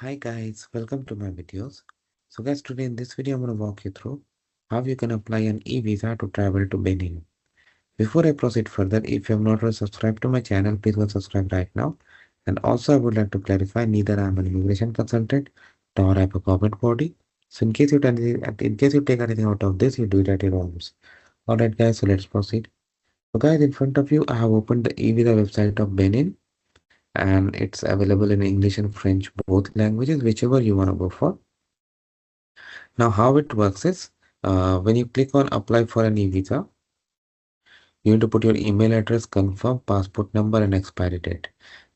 Hi guys, welcome to my videos. So guys, today in this video I'm going to walk you through how you can apply an e-visa to travel to Benin. Before I proceed further, if you have not already subscribed to my channel, please go subscribe right now. And also I would like to clarify, neither I am an immigration consultant nor I have a government body. So in case you take anything out of this, you do it at your own risk. Alright guys, so let's proceed. So guys, in front of you, I have opened the e-visa website of Benin, and it's available in English and French, both languages, whichever you want to go for. Now, how it works is when you click on apply for an e-visa, you need to put your email address, confirm, passport number, and expiry date.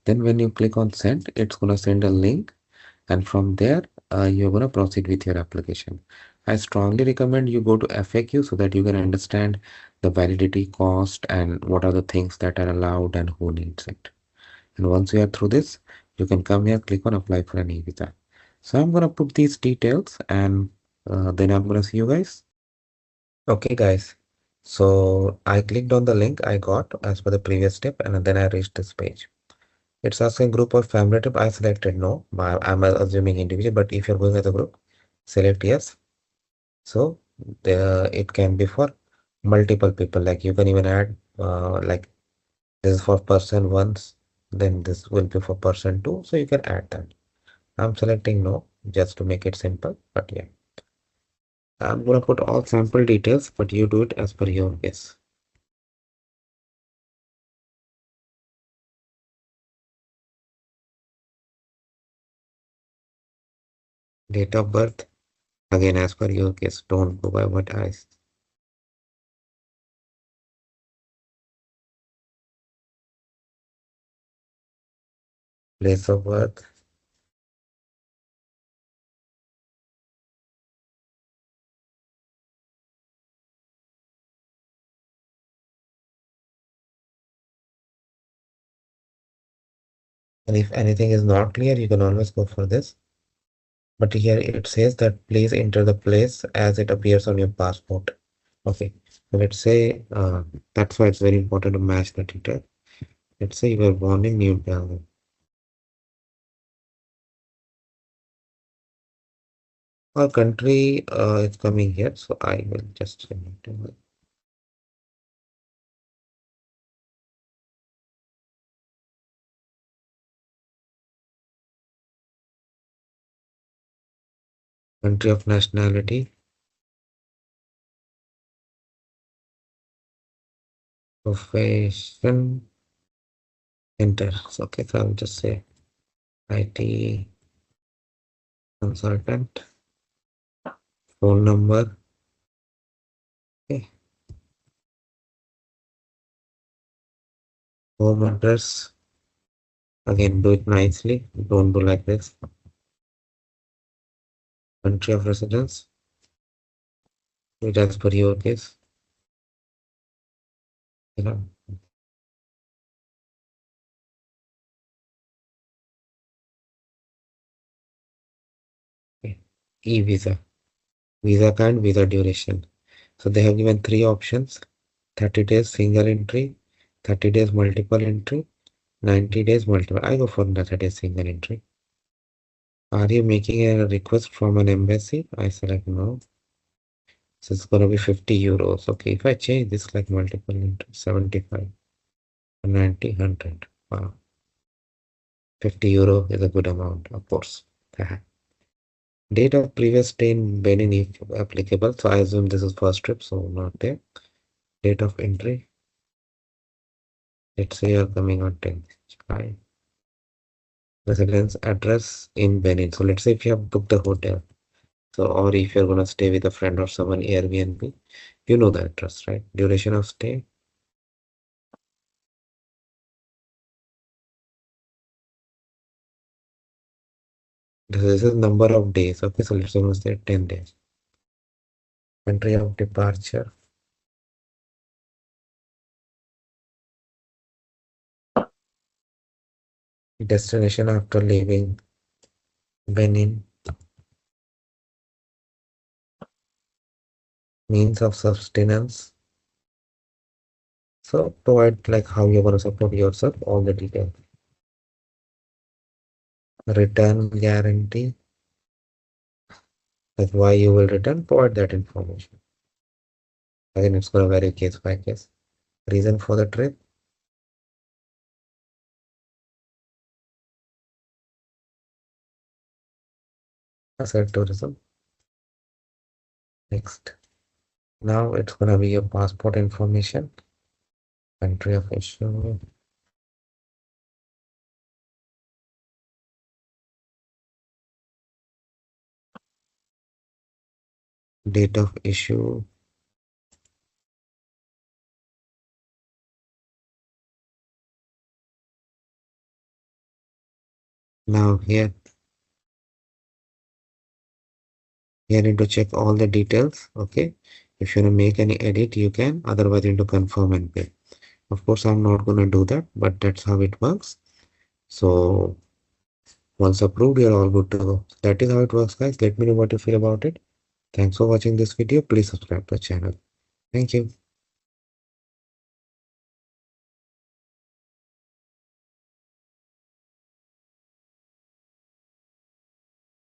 Then when you click on send, it's going to send a link, and from there, you're going to proceed with your application. I strongly recommend you go to FAQ so that you can understand the validity, cost, and what are the things that are allowed and who needs it. And once you are through this, you can come here, click on apply for an e-visa. So I'm going to put these details, and then I'm going to see you guys. Okay guys, so I clicked on the link I got as per the previous step, and then I reached this page. It's asking group or family trip. I selected no. I'm assuming individual, but if you're going as a group, select yes. So it can be for multiple people. Like you can even add like this is for person once, then this will be for person two. So you can add that. I'm selecting no just to make it simple, but yeah. I'm gonna put all sample details, but you do it as per your guess. Date of birth, again as per your guess. Don't go by what I. Place of birth, and if anything is not clear, you can always go for this. But here it says that please enter the place as it appears on your passport. Okay, so let's say that's why it's very important to match the detail. Let's say you were born in New Delhi. Our country is coming here, so I will just select it. Country of nationality, profession, enter. So, okay, so I'll just say IT consultant, phone number. Okay, home address. Again, do it nicely. Don't do like this. Country of residence. Do it as per your case. You know, okay. E-visa, visa kind, visa duration. So they have given three options: 30 days single entry, 30 days multiple entry, 90 days multiple. I go for the 30 days single entry. Are you making a request from an embassy? I select no. So it's gonna be 50 euros. Okay, if I change this like multiple into 75, 90, 100. Wow. 50 euro is a good amount, of course. Date of previous stay in Benin if applicable. So I assume this is first trip, so not there. Date of entry. Let's say you're coming on 10th July. Residence address in Benin. So let's say if you have booked the hotel. So or if you're gonna stay with a friend or someone Airbnb, you know the address, right? Duration of stay. This is number of days. Okay, so let's say 10 days. Country of departure. Destination after leaving Benin. Means of sustenance. So provide like how you're gonna support yourself, all the details. Return guarantee. That's why you will return, provide that information. Again, it's going to vary case by case. Reason for the trip. Asset tourism. Next. Now it's going to be your passport information. Country of issue. Date of issue. Now here need to check all the details. Okay. If you want to make any edit, you can. Otherwise, you need to confirm and pay. Of course, I'm not going to do that, but that's how it works. So once approved, you're all good to go. That is how it works, guys. Let me know what you feel about it. Thanks for watching this video. Please subscribe to the channel. Thank you.